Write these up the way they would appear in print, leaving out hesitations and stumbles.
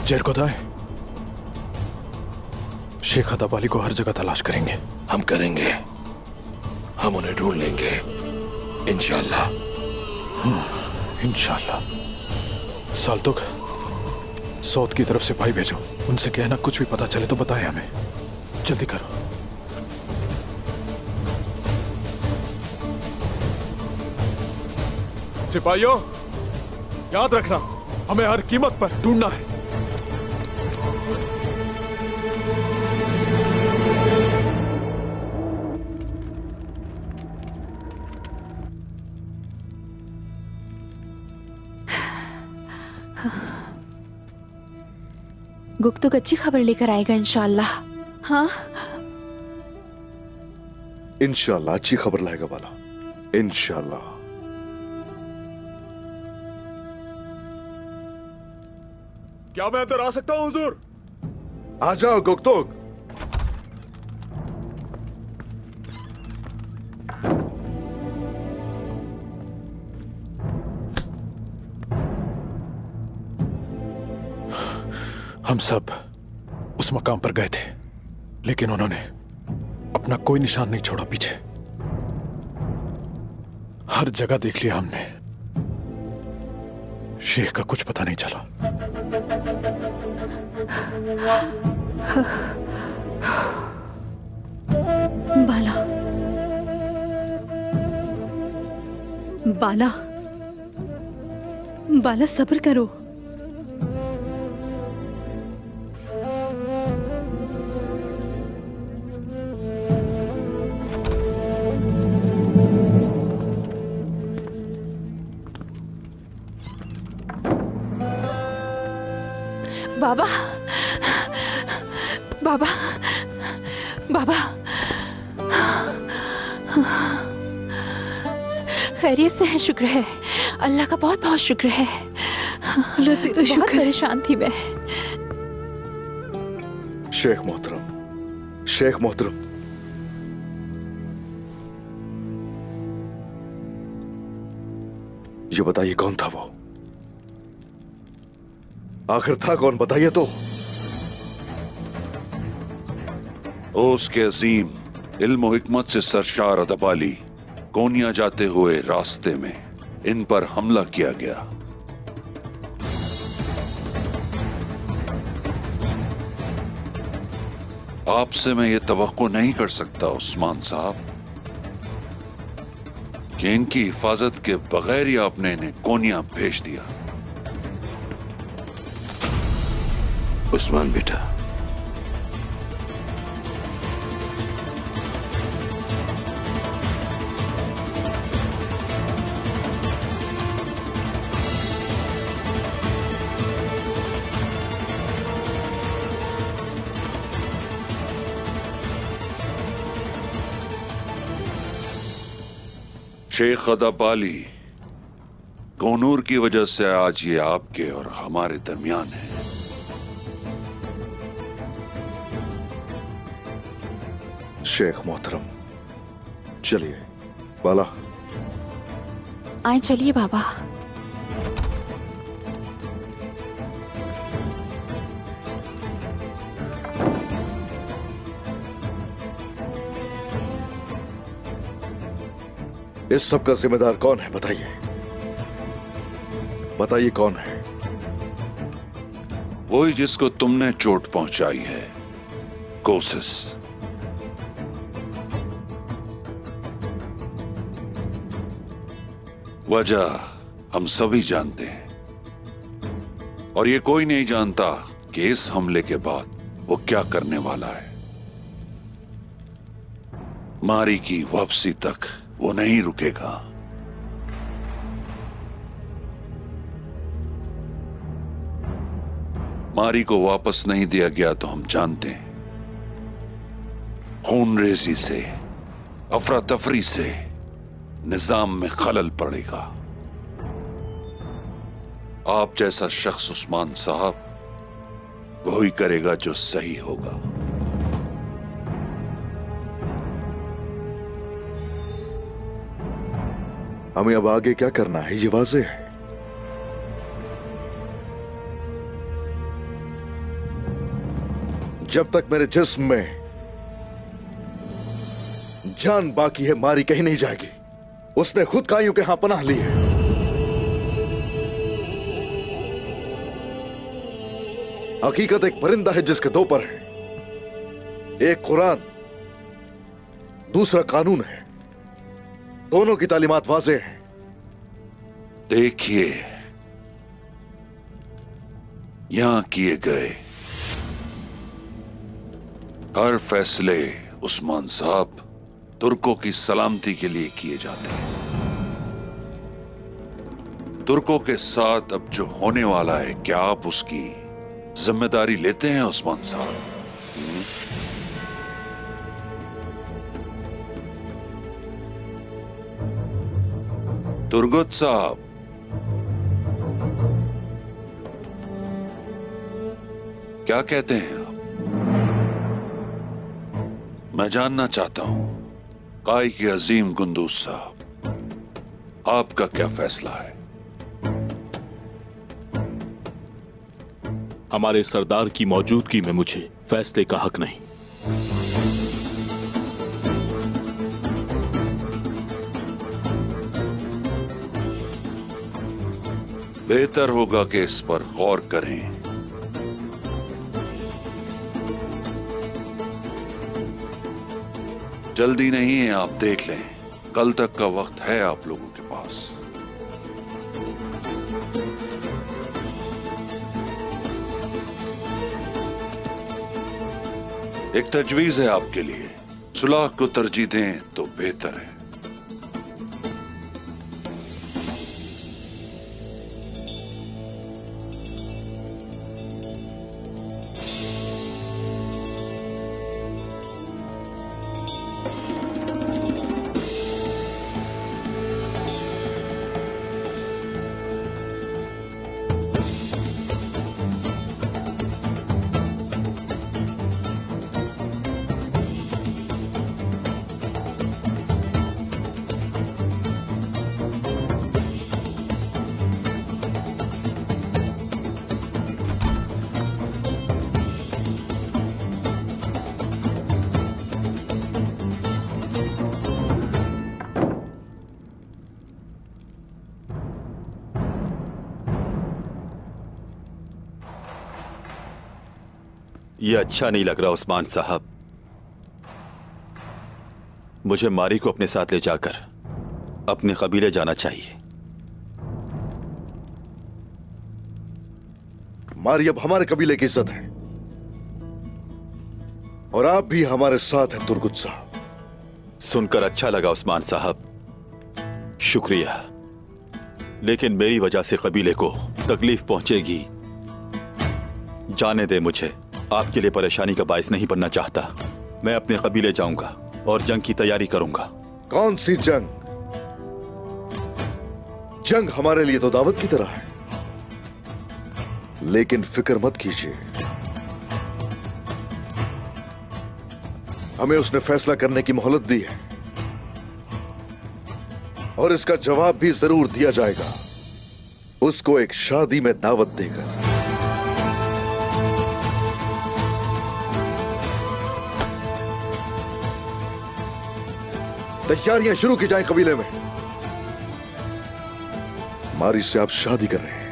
जेरकोदाय, शेख अदाब अली को हर जगह तलाश करेंगे। हम करेंगे, हम उन्हें ढूंढ लेंगे इंशाअल्लाह। इंशाअल्लाह। साल्तुक, सौद की तरफ सिपाही भेजो, उनसे कहना कुछ भी पता चले तो बताएं हमें। जल्दी करो। सिपाहियों, याद रखना, हमें हर कीमत पर ढूंढना है। गुप्तुक अच्छी खबर लेकर आएगा इंशाअल्लाह। हाँ, इंशाअल्लाह अच्छी खबर लाएगा बाला, इंशाअल्लाह। क्या मैं अंदर आ सकता हूँ हुजूर? आ जाओ गुप्तुक। हम सब उस मकाम पर गए थे, लेकिन उन्होंने अपना कोई निशान नहीं छोड़ा पीछे। हर जगह देख लिया हमने, शेख का कुछ पता नहीं चला। बाला, बाला, बाला सब्र करो। बाबा, बाबा, बाबा, खैरियत से है? शुक्र है, अल्लाह का बहुत बहुत शुक्र है। अल्लाह तेरा बहुत शुक्र है। परेशान थी मैं। शेख मोहतरम, शेख मोहतरम, ये बताइए कौन था वो? आखिर था कौन, बताइए तो। उसके अजीम इल्म और हिकमत से सरशार अदब अली कोनिया जाते हुए रास्ते में इन पर हमला किया गया। आपसे मैं ये तवक्को नहीं कर सकता उस्मान साहब कि इनकी हिफाजत के बगैर ही आपने इन्हें कोनिया भेज दिया। उस्मान बेटा, शेख अदब अली, कोनूर की वजह से आज ये आपके और हमारे दरमियान है। शेख मोहतरम, चलिए। बाला, आए चलिए बाबा। इस सब का जिम्मेदार कौन है, बताइए, बताइए कौन है? वही जिसको तुमने चोट पहुंचाई है, कोसिस। वजह हम सभी जानते हैं और ये कोई नहीं जानता कि इस हमले के बाद वो क्या करने वाला है। मारी की वापसी तक वो नहीं रुकेगा। मारी को वापस नहीं दिया गया तो हम जानते हैं खूनरेजी से, अफरा तफरी से निजाम में खलल पड़ेगा। आप जैसा शख्स उस्मान साहब वही करेगा जो सही होगा। हमें अब आगे क्या करना है ये वाज़ेह है। जब तक मेरे जिस्म में जान बाकी है, मारी कहीं नहीं जाएगी। उसने खुद काइयों के यहां पनाह ली है। हकीकत एक परिंदा है जिसके दो पर हैं। एक कुरान, दूसरा कानून है। दोनों की तालीमात वाज़ेह हैं। देखिए, यहां किए गए हर फैसले उस्मान साहब तुर्कों की सलामती के लिए किए जाते हैं। तुर्कों के साथ अब जो होने वाला है, क्या आप उसकी जिम्मेदारी लेते हैं उस्मान साहब? तुर्गुत साहब, क्या कहते हैं आप? मैं जानना चाहता हूं, काई के अजीम कुंदूज साहब, आपका क्या फैसला है? हमारे सरदार की मौजूदगी में मुझे फैसले का हक नहीं। बेहतर होगा कि इस पर गौर करें। जल्दी नहीं है, आप देख लें। कल तक का वक्त है आप लोगों के पास। एक तजवीज है आपके लिए, सुलह को तरजीह दें तो बेहतर है। ये अच्छा नहीं लग रहा उस्मान साहब। मुझे मारी को अपने साथ ले जाकर अपने कबीले जाना चाहिए। मारी अब हमारे कबीले की इज्जत है और आप भी हमारे साथ हैं तुर्गुत साहब। सुनकर अच्छा लगा उस्मान साहब, शुक्रिया। लेकिन मेरी वजह से कबीले को तकलीफ पहुंचेगी। जाने दे मुझे, आपके लिए परेशानी का बायस नहीं बनना चाहता। मैं अपने कबीले जाऊंगा और जंग की तैयारी करूंगा। कौन सी जंग? जंग हमारे लिए तो दावत की तरह है। लेकिन फिक्र मत कीजिए, हमें उसने फैसला करने की मोहलत दी है और इसका जवाब भी जरूर दिया जाएगा, उसको एक शादी में दावत देकर। तैयारियां शुरू की जाएं कबीले में। मारी से आप शादी कर रहे हैं।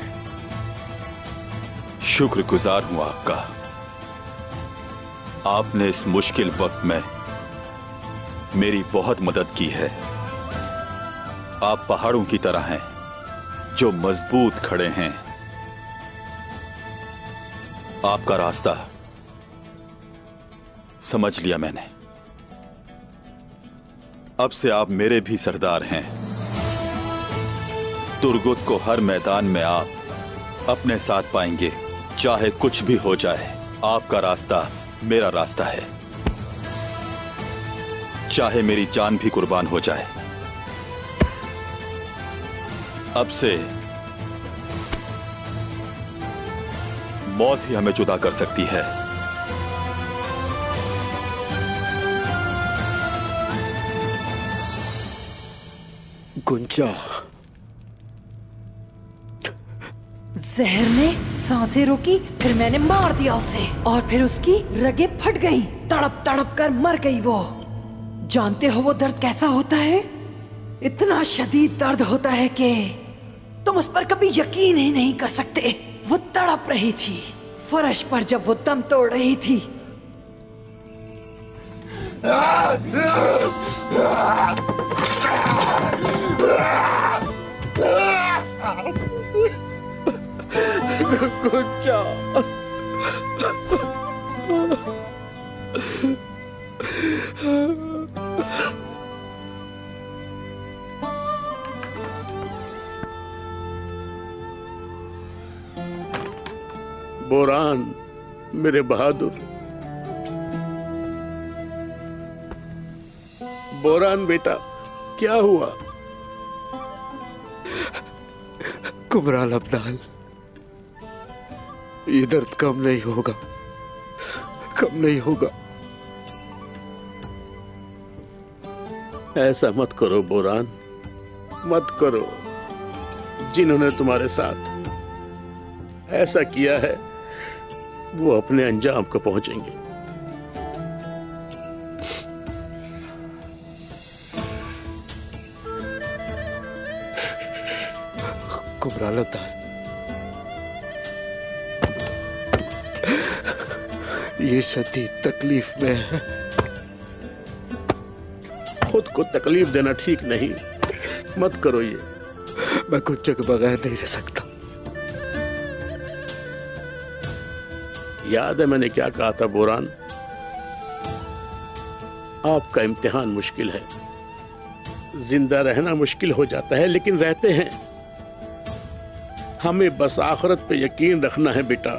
शुक्रगुजार हूं आपका। आपने इस मुश्किल वक्त में मेरी बहुत मदद की है। आप पहाड़ों की तरह हैं जो मजबूत खड़े हैं। आपका रास्ता समझ लिया मैंने। अब से आप मेरे भी सरदार हैं। तुर्गुत को हर मैदान में आप अपने साथ पाएंगे, चाहे कुछ भी हो जाए। आपका रास्ता मेरा रास्ता है, चाहे मेरी जान भी कुर्बान हो जाए। अब से मौत ही हमें जुदा कर सकती है। गुंजा, जहर ने सांसें रोकी, फिर मैंने मार दिया उसे और फिर उसकी रगें फट गईं। तड़प तड़प कर मर गई वो। जानते हो वो दर्द कैसा होता है? इतना शदीद दर्द होता है कि तुम उस पर कभी यकीन ही नहीं कर सकते। वो तड़प रही थी फर्श पर जब वो दम तोड़ रही थी। गुंजा, बोरान मेरे बहादुर, बोरान बेटा, क्या हुआ? कुमराल अब्दाल, ये दर्द कम नहीं होगा, कम नहीं होगा। ऐसा मत करो बोरान, मत करो। जिन्होंने तुम्हारे साथ ऐसा किया है वो अपने अंजाम को पहुंचेंगे। कुमराल अब्दाल, ये शदीद तकलीफ में है। खुद को तकलीफ देना ठीक नहीं, मत करो ये। मैं गुंजा के बगैर नहीं रह सकता। याद है मैंने क्या कहा था बोरान? आपका इम्तिहान मुश्किल है। जिंदा रहना मुश्किल हो जाता है लेकिन रहते हैं। हमें बस आखिरत पे यकीन रखना है बेटा।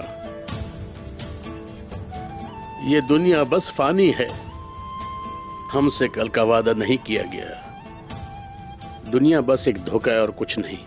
ये दुनिया बस फानी है, हमसे कल का वादा नहीं किया गया। दुनिया बस एक धोखा है और कुछ नहीं।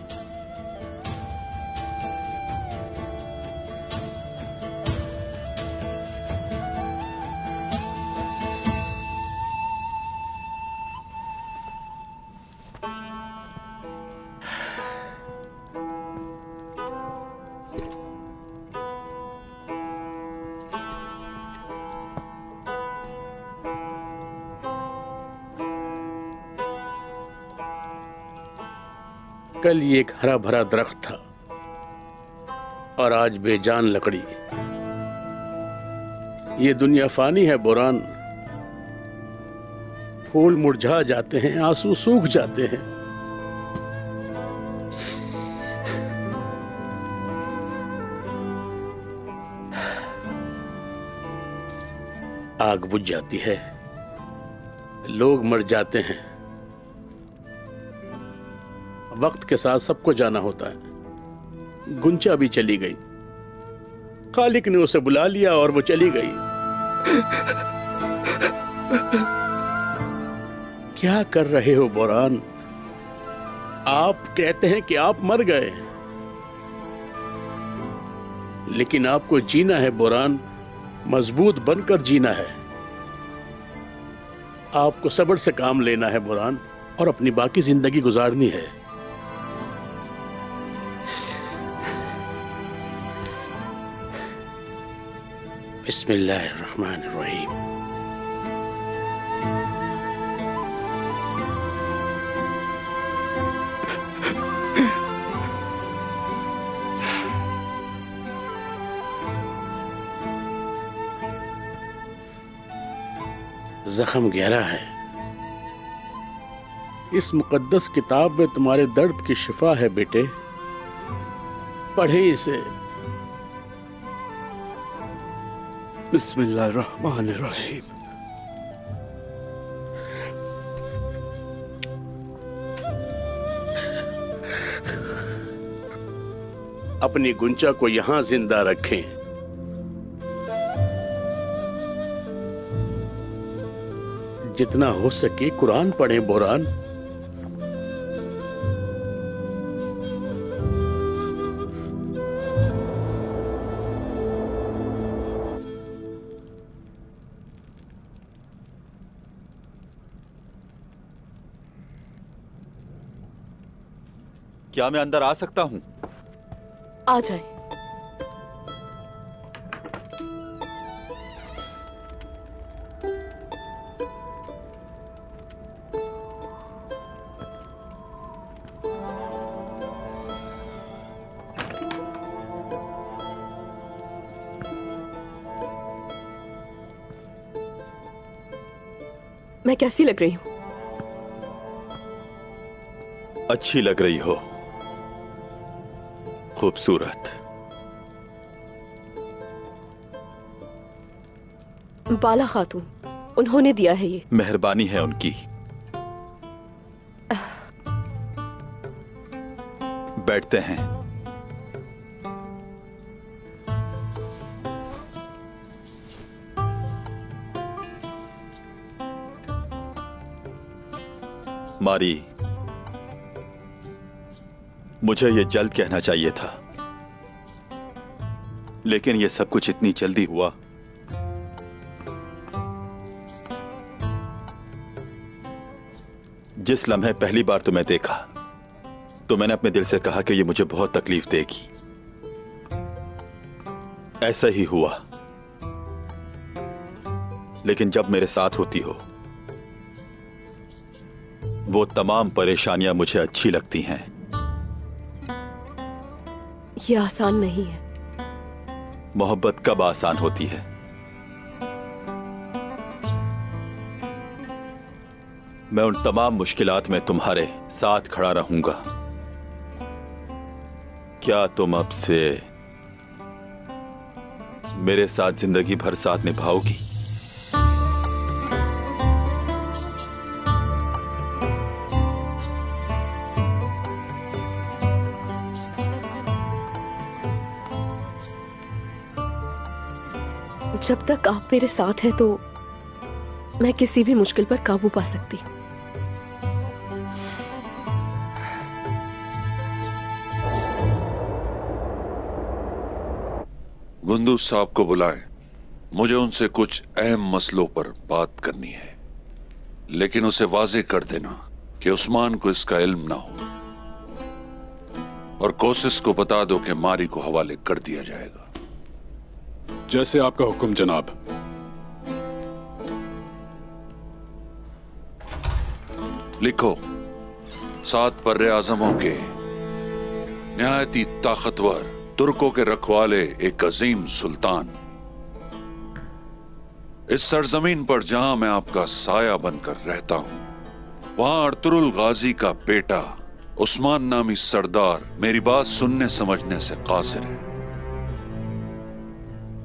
कल ये एक हरा भरा दरख्त था और आज बेजान लकड़ी। ये दुनिया फानी है बोरान। फूल मुरझा जाते हैं, आंसू सूख जाते हैं। आग बुझ जाती है, लोग मर जाते हैं। वक्त के साथ सबको जाना होता है। गुंचा भी चली गई, खालिक ने उसे बुला लिया और वो चली गई। क्या कर रहे हो बोरान? आप कहते हैं कि आप मर गए, लेकिन आपको जीना है बोरान, मजबूत बनकर जीना है। आपको सब्र से काम लेना है बोरान और अपनी बाकी जिंदगी गुजारनी है। बिस्मिल्लाहिर्रहमानिर्रहीम। जख्म गहरा है। इस मुकद्दस किताब में तुम्हारे दर्द की शिफा है बेटे, पढ़े इसे। बिस्मिल्लाहिर्रहमानिर्रहीम। अपनी गुंचा को यहां जिंदा रखें। जितना हो सके कुरान पढ़ें बोरान। क्या मैं अंदर आ सकता हूं? आ जाए। मैं कैसी लग रही हूँ? अच्छी लग रही हो, खूबसूरत। बाला खातून, उन्होंने दिया है ये। मेहरबानी है उनकी। बैठते हैं। मारी, मुझे ये जल्द कहना चाहिए था, लेकिन ये सब कुछ इतनी जल्दी हुआ। जिस लम्हे पहली बार तुम्हें देखा तो मैंने अपने दिल से कहा कि ये मुझे बहुत तकलीफ देगी। ऐसा ही हुआ, लेकिन जब मेरे साथ होती हो वो तमाम परेशानियां मुझे अच्छी लगती हैं। ये आसान नहीं है। मोहब्बत कब आसान होती है? मैं उन तमाम मुश्किलात में तुम्हारे साथ खड़ा रहूंगा। क्या तुम अब से मेरे साथ जिंदगी भर साथ निभाओगी? जब तक आप मेरे साथ हैं तो मैं किसी भी मुश्किल पर काबू पा सकती हूँ। गुंदू साहब को बुलाएं। मुझे उनसे कुछ अहम मसलों पर बात करनी है, लेकिन उसे वाजे कर देना कि उस्मान को इसका इल्म ना हो, और कोशिश को बता दो कि मारी को हवाले कर दिया जाएगा। जैसे आपका हुक्म जनाब। लिखो, 7 बर्रे आजमों के निहायती ताकतवर तुर्कों के रखवाले एक अजीम सुल्तान, इस सरजमीन पर जहां मैं आपका साया बनकर रहता हूं, वहां अर्तुरुल गाजी का बेटा उस्मान नामी सरदार मेरी बात सुनने समझने से कासिर है।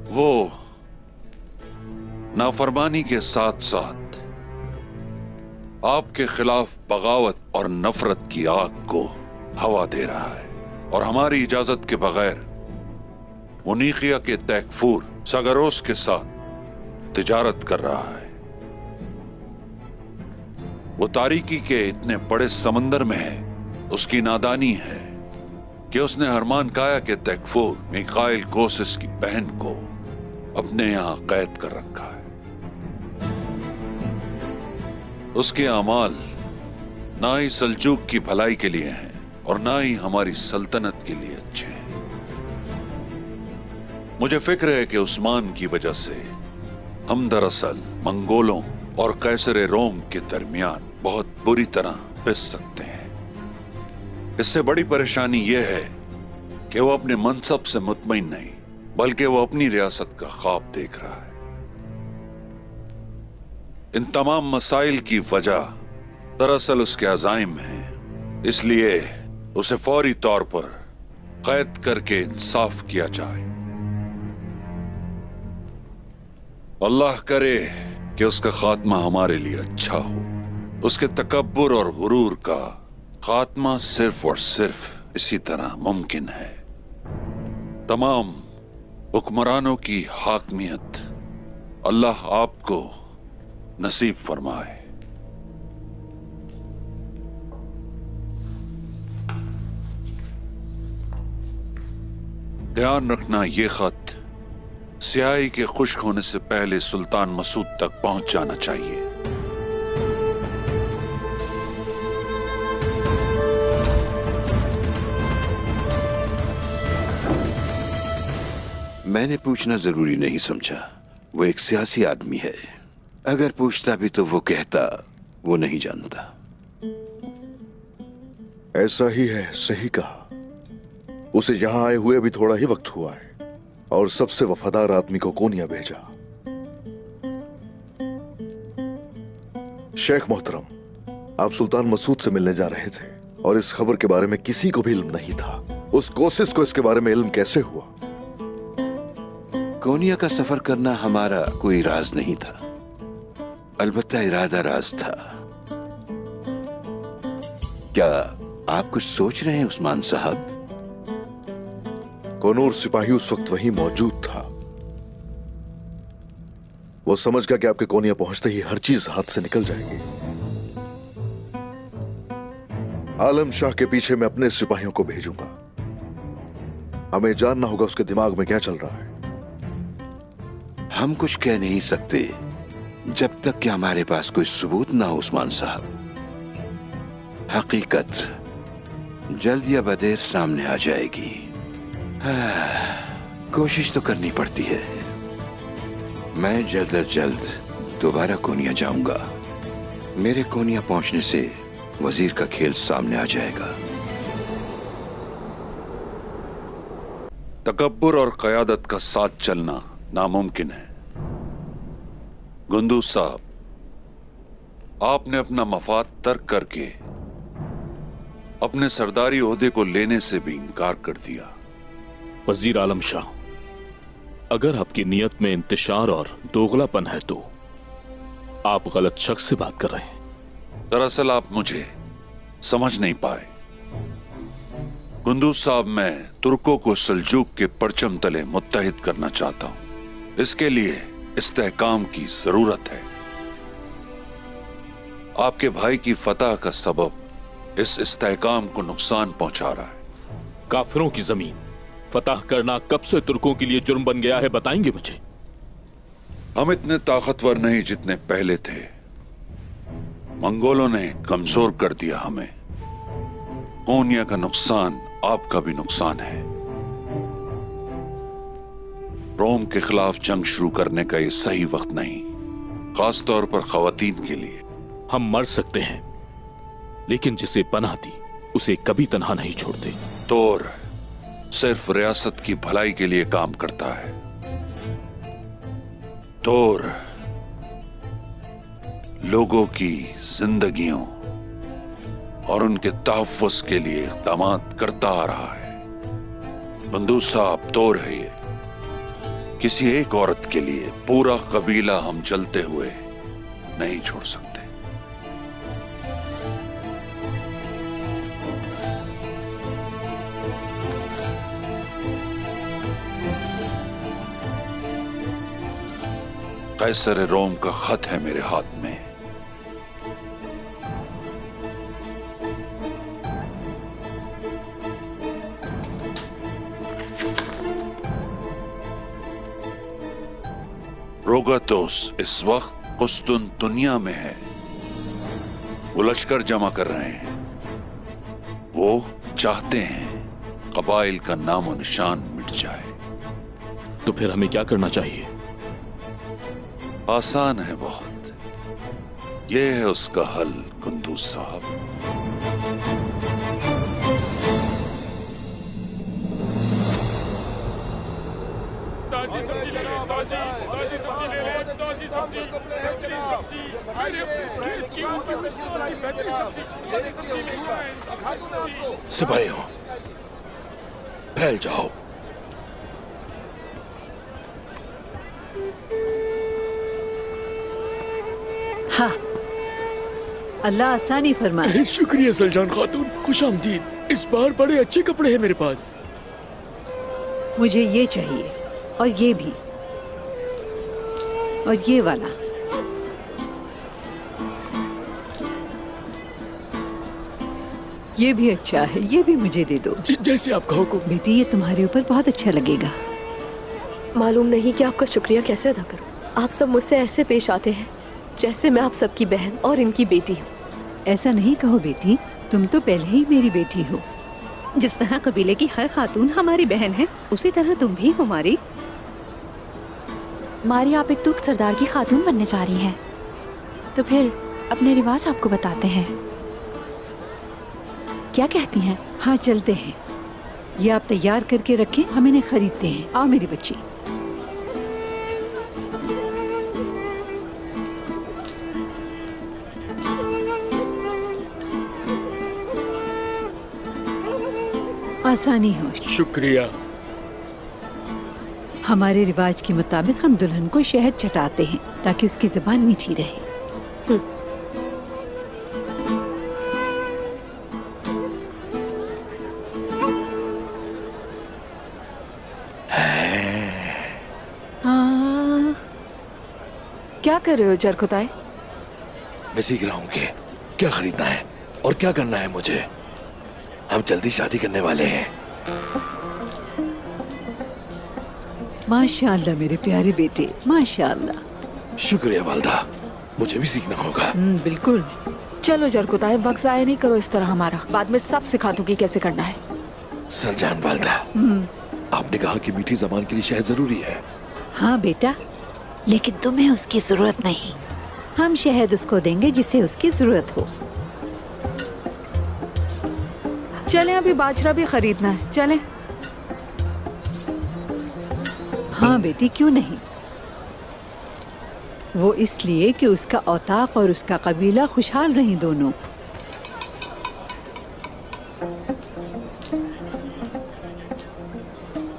वो नाफरमानी के साथ साथ आपके खिलाफ बगावत और नफरत की आग को हवा दे रहा है, और हमारी इजाजत के बगैर मुनीकिया के तैकफूर सगरोस के साथ तिजारत कर रहा है। वो तारीकी के इतने बड़े समंदर में है, उसकी नादानी है कि उसने हरमान काया के तैकफूर मिखाइल कोसिस की बहन को अपने यहां कैद कर रखा है। उसके अमाल ना ही सल्जूक की भलाई के लिए हैं और ना ही हमारी सल्तनत के लिए अच्छे हैं। मुझे फिक्र है कि उस्मान की वजह से हम दरअसल मंगोलों और कैसर रोम के दरमियान बहुत बुरी तरह पिस सकते हैं। इससे बड़ी परेशानी यह है कि वो अपने मनसब से मुतमईन नहीं, बल्कि वो अपनी रियासत का ख्वाब देख रहा है। इन तमाम मसाइल की वजह दरअसल उसके अज़ाइम हैं, इसलिए उसे फौरी तौर पर कैद करके इंसाफ किया जाए। अल्लाह करे कि उसका खात्मा हमारे लिए अच्छा हो। उसके तकब्बुर और गुरूर का खात्मा सिर्फ और सिर्फ इसी तरह मुमकिन है। तमाम हुक्मरानों की हाकमियत अल्लाह आपको नसीब फरमाए। ध्यान रखना, ये खत स्याही के खुश्क होने से पहले सुल्तान मसूद तक पहुंच जाना चाहिए। मैंने पूछना जरूरी नहीं समझा। वो एक सियासी आदमी है। अगर पूछता भी तो वो कहता वो नहीं जानता। ऐसा ही है, सही कहा। उसे यहां आए हुए अभी थोड़ा ही वक्त हुआ है और सबसे वफादार आदमी को कोनिया भेजा। शेख मोहतरम, आप सुल्तान मसूद से मिलने जा रहे थे और इस खबर के बारे में किसी को भी इल्म नहीं था। उस कोशिश को इसके बारे में इल्म कैसे हुआ? कोनिया का सफर करना हमारा कोई राज नहीं था, अलबत्ता इरादा राज था। क्या आप कुछ सोच रहे हैं उस्मान साहब? कोनूर सिपाही उस वक्त वहीं मौजूद था। वो समझ गया कि आपके कोनिया पहुंचते ही हर चीज हाथ से निकल जाएगी। आलम शाह के पीछे मैं अपने सिपाहियों को भेजूंगा। हमें जानना होगा उसके दिमाग में क्या चल रहा है। हम कुछ कह नहीं सकते जब तक कि हमारे पास कोई सबूत ना हो उस्मान साहब। हकीकत जल्द या बदेर सामने आ जाएगी। कोशिश तो करनी पड़ती है। मैं जल्द अज जल्द दोबारा कोनिया जाऊंगा। मेरे कोनिया पहुंचने से वजीर का खेल सामने आ जाएगा। तकब्बुर और क़यादत का साथ चलना नामुमकिन है। गुंदूज साहब, आपने अपना मफाद तर्क करके अपने सरदारी ओहदे को लेने से भी इनकार कर दिया। वजीर आलम शाह, अगर आपकी नीयत में इंतशार और दोगलापन है तो आप गलत शख्स से बात कर रहे हैं। दरअसल आप मुझे समझ नहीं पाए। गुंदूज साहब, मैं तुर्कों को सल्जूक के परचम तले मुत्तहिद करना चाहता हूं। इसके लिए इस्तेहकाम की जरूरत है। आपके भाई की फतह का सबब इस इस्तेहकाम को नुकसान पहुंचा रहा है। काफिरों की जमीन फतह करना कब से तुर्कों के लिए जुर्म बन गया है, बताएंगे मुझे? हम इतने ताकतवर नहीं जितने पहले थे। मंगोलों ने कमजोर कर दिया हमें। कोनिया का नुकसान आपका भी नुकसान है। रोम के खिलाफ जंग शुरू करने का यह सही वक्त नहीं, खास तौर पर खवातीन के लिए। हम मर सकते हैं, लेकिन जिसे पनाह दी उसे कभी तन्हा नहीं छोड़ते। तोर सिर्फ रियासत की भलाई के लिए काम करता है। तोर लोगों की जिंदगियों और उनके तहफ़्फ़ुज़ के लिए इक़दामात करता आ रहा है। बंदूक साहब, तोर है ये। किसी एक औरत के लिए पूरा कबीला हम जलते हुए नहीं छोड़ सकते। कैसर रोम का खत है मेरे हाथ में। रोगातोस इस वक्त कुस्तुनतुनिया में है। वो लश्कर जमा कर रहे हैं। वो चाहते हैं कबाइल का नामो निशान मिट जाए। तो फिर हमें क्या करना चाहिए? आसान है बहुत। यह है उसका हल कुंदूज साहब। सिपाहियों, फैल जाओ। हाँ, अल्लाह आसानी फरमाए। शुक्रिया सलजान खातून, खुशामदीद। इस बार बड़े अच्छे कपड़े हैं मेरे पास। मुझे ये चाहिए और ये भी और ये वाला। ये भी अच्छा है, ये भी मुझे दे दो। जैसे आपका हुक्म। बेटी, ये तुम्हारे ऊपर बहुत अच्छा लगेगा। मालूम नहीं कि आपका शुक्रिया कैसे अदा करूं। आप सब मुझसे ऐसे पेश आते हैं जैसे मैं आप सबकी बहन और इनकी बेटी हूँ। ऐसा नहीं कहो बेटी, तुम तो पहले ही मेरी बेटी हो। जिस तरह कबीले की हर खातून हमारी बहन है, उसी तरह तुम भी हमारी। मारी, आप एक तुर्क सरदार की खातून बनने जा रही हैं, तो फिर अपने रिवाज आपको बताते हैं। क्या कहती हैं? हाँ, चलते हैं। ये आप तैयार करके रखें, हम इन्हें खरीदते हैं। आओ मेरी बच्ची। आसानी हो। शुक्रिया। हमारे रिवाज के मुताबिक हम दुल्हन को शहद चटाते हैं ताकि उसकी जुबान मीठी रहे। हाँ। क्या कर रहे हो जरकुताई? मैं सीख रहा हूँ कि क्या खरीदना है और क्या करना है मुझे। हम जल्दी शादी करने वाले हैं। माशाअल्लाह मेरे प्यारे बेटे, माशाअल्लाह। शुक्रिया वालदा, मुझे भी सीखना होगा। बिल्कुल। चलो जरकुताई, वक्त जाया नहीं करो इस तरह हमारा। बाद में सब सिखा दूंगी कैसे करना है। सरजान वालदा, आपने कहा कि मीठी जबान के लिए शहद जरूरी है। हाँ बेटा, लेकिन तुम्हें उसकी जरूरत नहीं। हम शहद उसको देंगे जिसे उसकी जरूरत हो। चलें, अभी बाजरा भी खरीदना है। चलें। हाँ बेटी, क्यों नहीं। वो इसलिए कि उसका औताक और उसका कबीला खुशहाल रहें दोनों।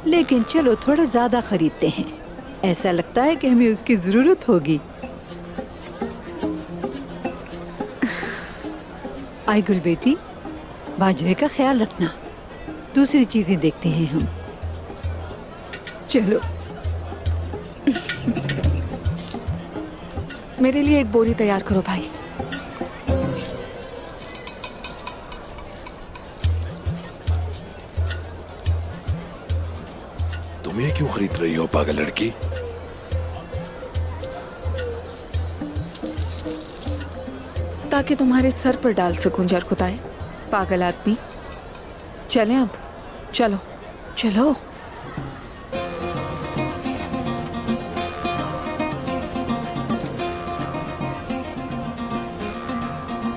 लेकिन चलो थोड़ा ज्यादा खरीदते हैं। ऐसा लगता है कि हमें उसकी जरूरत होगी। आईगुल बेटी, बाजरे का ख्याल रखना। दूसरी चीजें देखते हैं हम। चलो। मेरे लिए एक बोरी तैयार करो भाई। तुम ये क्यों खरीद रही हो पागल लड़की? ताकि तुम्हारे सर पर डाल सकूं जरकुताई, पागल आदमी। चलें अब, चलो चलो।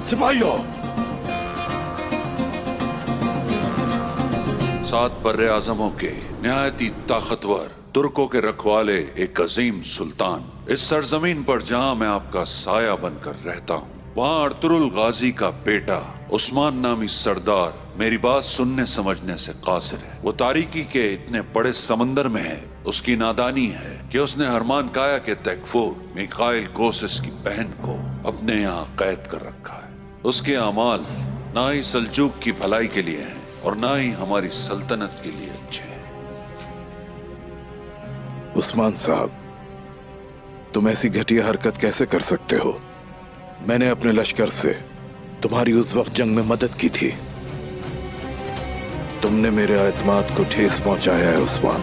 सिपाहियों, सात बर्रे आजमों के निहायती ताकतवर तुर्कों के रखवाले एक अजीम सुल्तान, इस सरजमीन पर जहां मैं आपका साया बनकर रहता हूँ, वहां अर्तुरुल गाजी का बेटा उस्मान नामी सरदार मेरी बात सुनने समझने से कासिर है। वो तारीकी के इतने बड़े समंदर में है, उसकी नादानी है कि उसने हरमान काया के तकफूर मिखाइल कोसिस की बहन को अपने यहाँ कैद कर रखा है। उसके अमाल ना ही सल्जूक की भलाई के लिए हैं और ना ही हमारी सल्तनत के लिए अच्छे हैं। उस्मान साहब, तुम ऐसी घटिया हरकत कैसे कर सकते हो? मैंने अपने लश्कर से तुम्हारी उस वक्त जंग में मदद की थी। तुमने मेरे एतमाद को ठेस पहुंचाया है उस्मान।